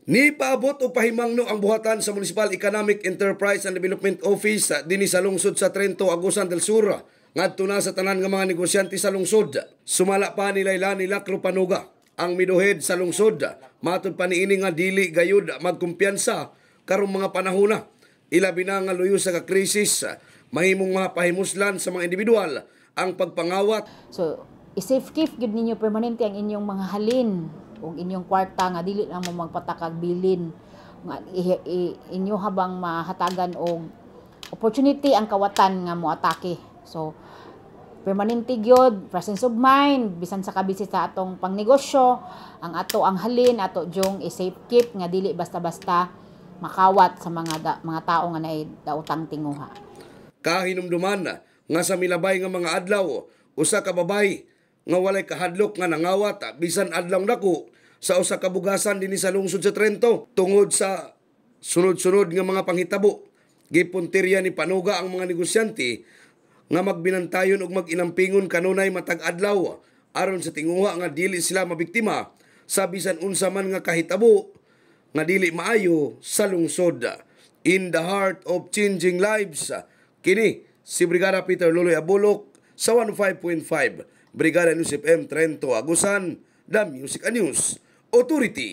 Ni paabot o pahimangno ang buhatan sa Municipal Economic Enterprise and Development Office dinhi sa lungsod sa Trento, Agusan del Sur, ngadto na sa tanan nga mga negosyante sa lungsod. Sumala pa ni Layla ni Lacro Panuga, ang miduhead sa lungsod. Matud pa niini nga dili gayud magkumpiyansa karong mga panahona. Ilabi na nga luyo sa krisis, mahimong mga pahimuslan sa mga individual ang pagpangawat. So, i-safe keep gud ninyo permanente ang inyong mga halin ug inyong kwarta nga dili lang mo magpatakag bilin nga inyo habang mahatagan og opportunity ang kawatan nga mo atake. So permanente gyud, presence of mind bisan sa kabisit sa atong pangnegosyo, ang halin ato jong i-safe keep nga dili basta-basta makawat sa mga tao nga naay daotang tinguha. Kahinumduman nga sa milabay nga mga adlaw, usa ka babay nga walay kahadlok nga nangawat bisan adlaw dako sa usa ka bugasan dinhi sa lungsod sa Trento tungod sa sunod-sunod nga mga panghitabo. Gipuntirya ni Panuga ang mga negosyante nga magbinantayon ug mag-inampingon kanunay matag adlaw aron sa tinguha nga dili sila mabiktima sa bisan unsa man nga kahitabo nga dili maayo sa lungsod. In the heart of changing lives, kini si Brigada Peter Luloy Abulok sa 105.5 Brigada News FM Trento, Agusan, The Music and News Authority.